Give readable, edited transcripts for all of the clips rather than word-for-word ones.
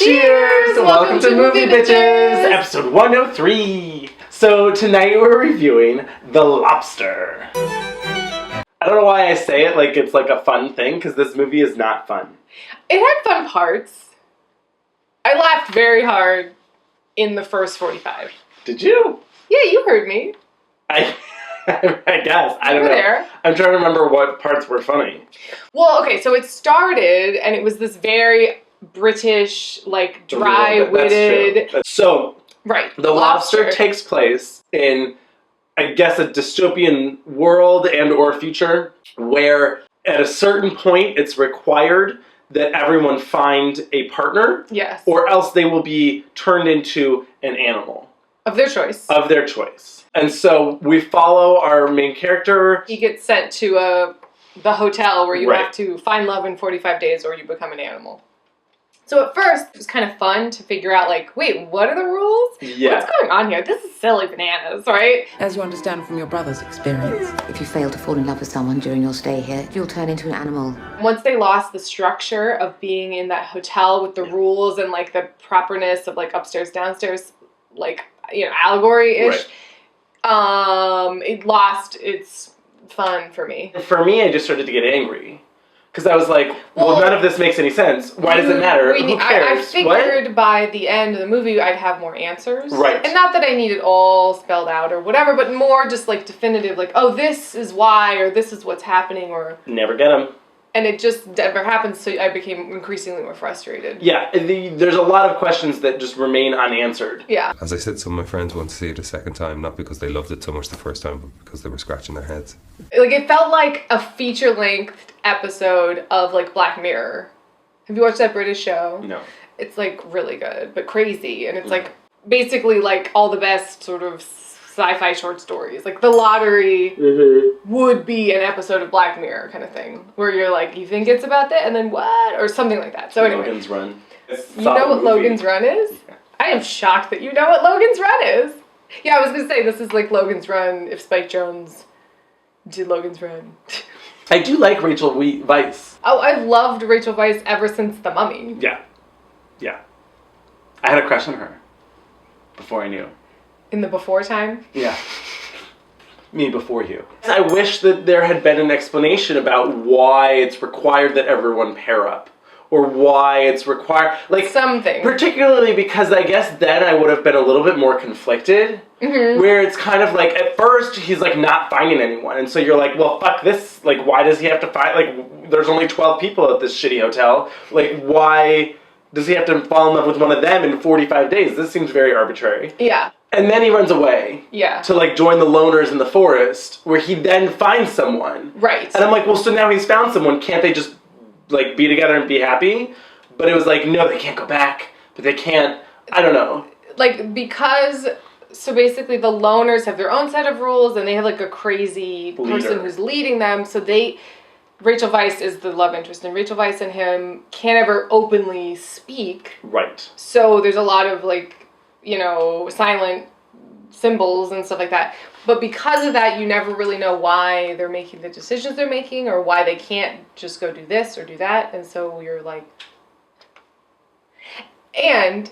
Cheers! Welcome to Movie Bitches, episode 103. So tonight we're reviewing The Lobster. I don't know why I say it like it's like a fun thing, because this movie is not fun. It had fun parts. I laughed very hard in the first 45. Did you? Yeah, you heard me. I guess. I don't know. There. I'm trying to remember what parts were funny. Well, okay, so it started, and it was this very British, like, dry-witted... So, right. The Lobster takes place in, I guess, a dystopian world and or future where at a certain point it's required that everyone find a partner. Yes. Or else they will be turned into an animal. Of their choice. Of their choice. And so we follow our main character. He gets sent to the hotel where you Right. have to find love in 45 days or you become an animal. So at first, it was kind of fun to figure out, like, wait, what are the rules? Yeah. What's going on here? This is silly bananas, right? As you understand from your brother's experience. If you fail to fall in love with someone during your stay here, you'll turn into an animal. Once they lost the structure of being in that hotel with the rules and, like, the properness of, like, upstairs, downstairs, like, you know, allegory-ish, it lost its fun for me. For me, I just started to get angry. Because I was like, well, none of this makes any sense. Why does it matter? Who cares? I figured by the end of the movie I'd have more answers. Right. And not that I need it all spelled out or whatever, but more just like definitive, like, oh, this is why, or this is what's happening, or... Never get them. And it just never happened, so I became increasingly more frustrated. Yeah, there's a lot of questions that just remain unanswered. Yeah. As I said, some of my friends want to see it a second time, not because they loved it so much the first time, but because they were scratching their heads. Like, it felt like a feature-length episode of, like, Black Mirror. Have you watched that British show? No. It's, like, really good, but crazy. And it's, like, basically, like, all the best sort of sci-fi short stories. Like, The Lottery would be an episode of Black Mirror kind of thing. Where you're like, you think it's about that? And then what? Or something like that. So anyway. Logan's Run. You know what Logan's Run is? Yeah. I am shocked that you know what Logan's Run is. Yeah, I was going to say, this is like Logan's Run if Spike Jonze did Logan's Run. I do like Rachel Weisz. Oh, I've loved Rachel Weisz ever since The Mummy. Yeah. Yeah. I had a crush on her. Before I knew. In the before time? Yeah. Me before you. I wish that there had been an explanation about why it's required that everyone pair up. Or why it's required, like... Something. Particularly because I guess then I would have been a little bit more conflicted. Mm-hmm. Where it's kind of like, at first, he's like not finding anyone. And so you're like, well, fuck this. Like, why does he have to find, like, there's only 12 people at this shitty hotel. Like, why does he have to fall in love with one of them in 45 days? This seems very arbitrary. Yeah. And then he runs away. Yeah. To, like, join the loners in the forest, where he then finds someone. Right. And I'm like, well, so now he's found someone. Can't they just, like, be together and be happy? But it was like, no, they can't go back. But they can't, I don't know. Like, because, so basically the loners have their own set of rules, and they have, like, a crazy person who's leading them, so Rachel Weisz is the love interest, and Rachel Weisz and him can't ever openly speak. Right. So there's a lot of, like, you know, silent symbols and stuff like that. But because of that, you never really know why they're making the decisions they're making, or why they can't just go do this or do that. And so you're like... And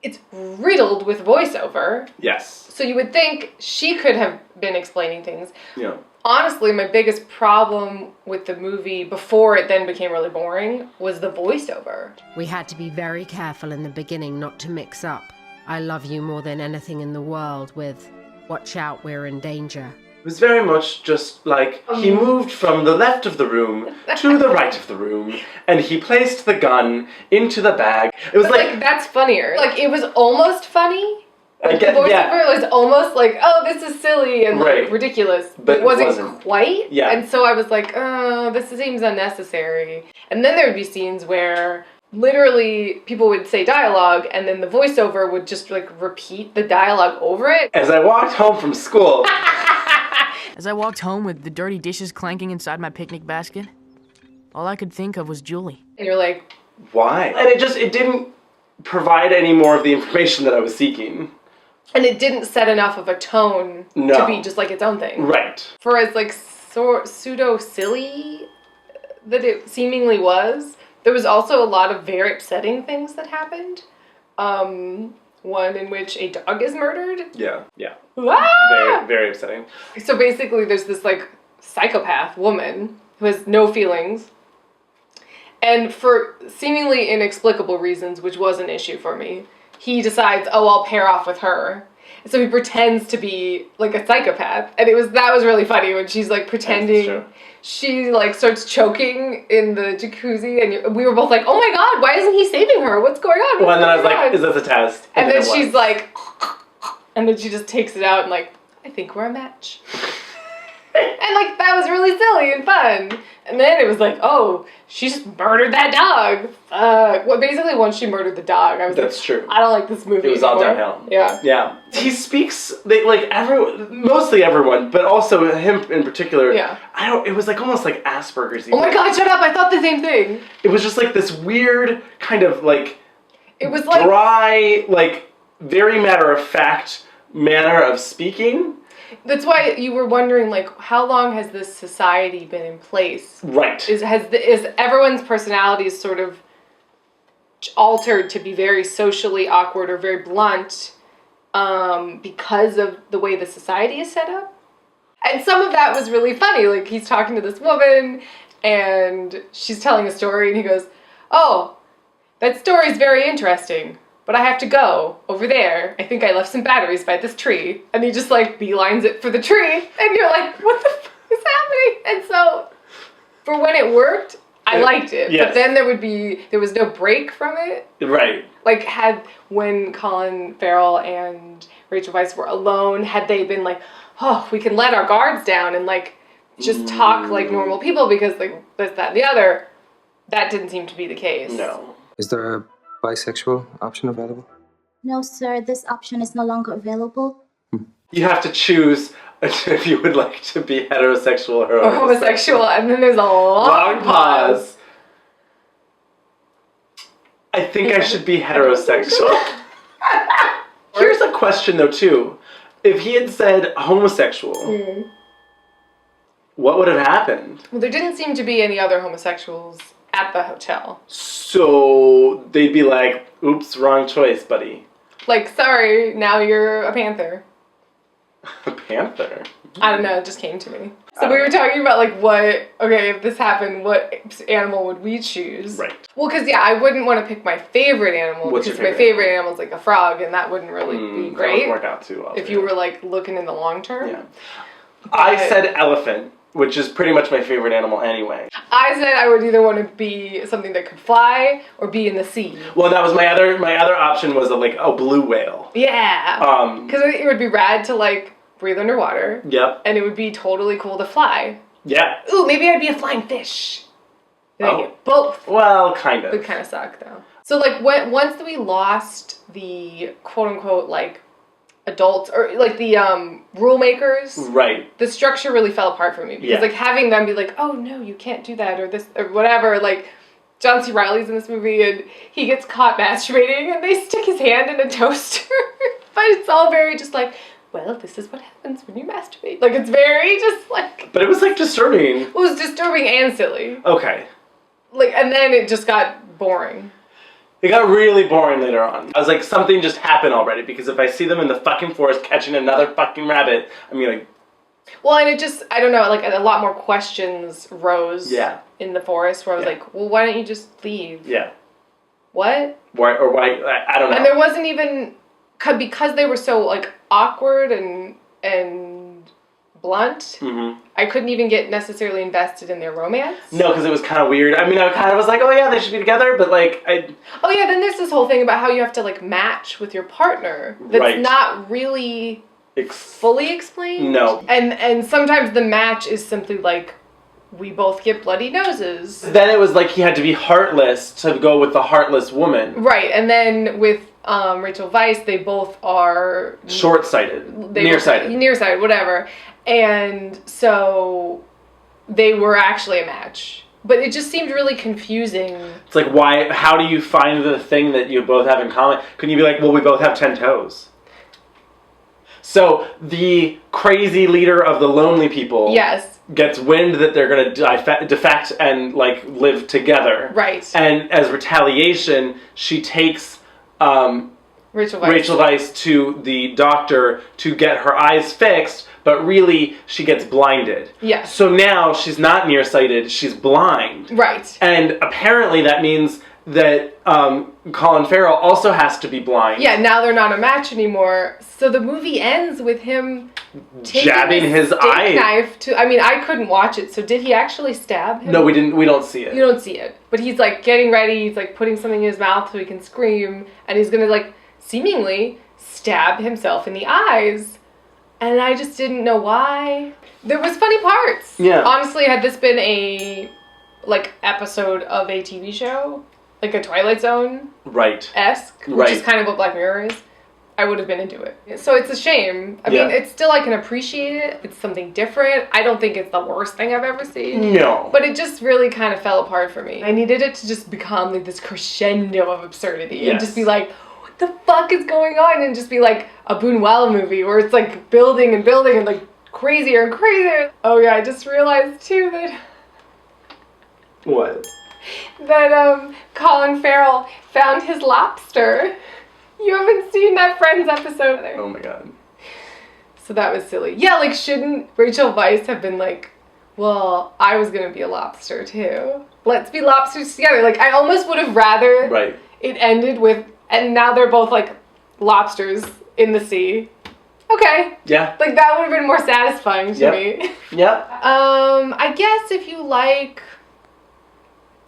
it's riddled with voiceover. Yes. So you would think she could have been explaining things. Yeah. Honestly, my biggest problem with the movie, before it then became really boring, was the voiceover. We had to be very careful in the beginning not to mix up "I love you more than anything in the world" with "watch out, we're in danger." It was very much just like, he moved from the left of the room to the right of the room, and he placed the gun into the bag. It was like that's funnier. Like, it was almost funny. I get, the voiceover yeah. was almost like, oh, this is silly and like, ridiculous. But it wasn't quite. Yeah. And so I was like, oh, this seems unnecessary. And then there would be scenes where literally people would say dialogue, and then the voiceover would just like repeat the dialogue over it. As I walked home from school... As I walked home with the dirty dishes clanking inside my picnic basket, all I could think of was Julie. And you're like... Why? And it didn't provide any more of the information that I was seeking. And it didn't set enough of a tone to be just like its own thing. Right. For as like pseudo-silly that it seemingly was, There was also a lot of very upsetting things that happened. One in which a dog is murdered. Yeah. Ah! Very, very upsetting. So basically there's this like psychopath woman who has no feelings. And for seemingly inexplicable reasons, which was an issue for me, he decides, oh, I'll pair off with her. So he pretends to be like a psychopath, and that was really funny when she's like pretending. She like starts choking in the jacuzzi, and we were both like, "Oh my god, why isn't he saving her? What's going on?" Well, and then I was like, "Is this a test?" And then she's like, and then she just takes it out and like, "I think we're a match." And like that was really silly and fun. And then it was like, oh, she just murdered that dog. Well, basically, once she murdered the dog, I was That's true. I don't like this movie. It was all downhill. Yeah. Yeah. He speaks mostly everyone, but also him in particular. Yeah. It was like almost like Asperger's. Oh my god, shut up! I thought the same thing. It was just like this weird kind of like. It was like dry, like very matter of fact manner of speaking. That's why you were wondering, like, how long has this society been in place? Right. Is everyone's personalities sort of altered to be very socially awkward or very blunt because of the way the society is set up? And some of that was really funny. Like, he's talking to this woman, and she's telling a story, and he goes, oh, that story's very interesting. But I have to go over there. I think I left some batteries by this tree. And he just like beelines it for the tree. And you're like, what the fuck is happening? And so for when it worked, I liked it. Yes. But then there was no break from it. Right. Like when Colin Farrell and Rachel Weisz were alone, had they been like, oh, we can let our guards down and like just talk like normal people because like this, that, and the other, that didn't seem to be the case. No. Is there a bisexual option available? No, sir, this option is no longer available. You have to choose if you would like to be heterosexual or homosexual, and then there's a long pause. I think I should be heterosexual. Here's a question though too. If he had said homosexual, what would have happened? Well, there didn't seem to be any other homosexuals at the hotel. So they'd be like, oops, wrong choice, buddy. Like, sorry, now you're a panther. A panther? I don't know, it just came to me. So we were talking about like if this happened, what animal would we choose? Right. Well, because I wouldn't want to pick my favorite animal. What's because your my favorite animal is like a frog, and that wouldn't really be great. That would work out too well. If you were like looking in the long term. Yeah. I said elephant, which is pretty much my favorite animal anyway. I said I would either want to be something that could fly or be in the sea. Well, that was my other option was a blue whale. Yeah. Because it would be rad to like breathe underwater. Yep. And it would be totally cool to fly. Yeah. Ooh, maybe I'd be a flying fish. Oh. Both. Well, kind of. It would kind of suck though. So like once we lost the quote unquote like adults or like the rule makers, right, the structure really fell apart for me because like having them be like, oh no, you can't do that or this or whatever. Like John C. Reilly's in this movie and he gets caught masturbating and they stick his hand in a toaster. But it's all very just like, well, this is what happens when you masturbate. Like it's very just like. But it was like disturbing. It was disturbing and silly. Okay. Like and then it just got boring. It got really boring later on. I was like, something just happened already, because if I see them in the fucking forest catching another fucking rabbit, I'm gonna... Well, and it just, I don't know, like a lot more questions rose in the forest where I was like, well, why don't you just leave? Yeah. What? Why, I don't know. And there wasn't even, because they were so like awkward and blunt, I couldn't even get necessarily invested in their romance. No, because it was kind of weird. I mean, I kind of was like, oh yeah, they should be together, but like, Oh yeah, then there's this whole thing about how you have to like match with your partner. That's not really fully explained. No. And sometimes the match is simply like, we both get bloody noses. Then it was like he had to be heartless to go with the heartless woman. Right, and then with Rachel Weisz, they both are... Short-sighted. Nearsighted. Nearsighted, whatever. And so they were actually a match. But it just seemed really confusing. It's like, why? How do you find the thing that you both have in common? Couldn't you be like, well, we both have 10 toes? So the crazy leader of the lonely people Yes. gets wind that they're going to defect and like live together. Right. And as retaliation, she takes Rachel Weisz to the doctor to get her eyes fixed, but really she gets blinded. Yes. So now she's not nearsighted, she's blind. Right. And apparently that means that Colin Farrell also has to be blind. Yeah, now they're not a match anymore. So the movie ends with him taking jabbing his steak eye knife to. I mean, I couldn't watch it. So did he actually stab him? No, we didn't. We don't see it. You don't see it, but he's like getting ready. He's like putting something in his mouth so he can scream, and he's gonna like seemingly stab himself in the eyes. And I just didn't know why. There was funny parts. Yeah. Honestly, had this been a like episode of a TV show, like a Twilight Zone esque, which is kind of what Black Mirror is, I would have been into it. So it's a shame. I mean, it's still, I can appreciate it. It's something different. I don't think it's the worst thing I've ever seen. No. But it just really kind of fell apart for me. I needed it to just become like this crescendo of absurdity and just be like, what the fuck is going on? And just be like a Buñuel movie where it's like building and building and like crazier and crazier. Oh yeah, I just realized too that... What? That Colin Farrell found his lobster. You haven't seen that Friends episode there. Oh my god. So that was silly. Yeah, like shouldn't Rachel Weisz have been like, well, I was gonna be a lobster too. Let's be lobsters together. Like I almost would have rather it ended with, and now they're both like lobsters in the sea. Okay. Yeah. Like that would have been more satisfying to me. Yep. I guess if you like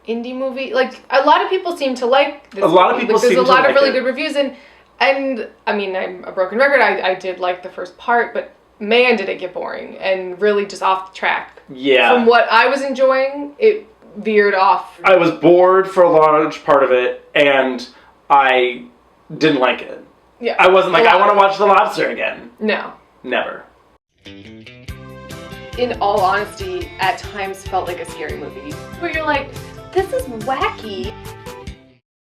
indie movie, like a lot of people seem to like this. A lot of people seem to There's a lot of like really it. good reviews, and I mean, I'm a broken record. I did like the first part, but man, did it get boring and really just off the track. Yeah. From what I was enjoying, it veered off. I was bored for a large part of it, and I didn't like it. Yeah. I wasn't like, I want to watch The Lobster again. No. Never. In all honesty, at times felt like a scary movie. Where you're like, this is wacky.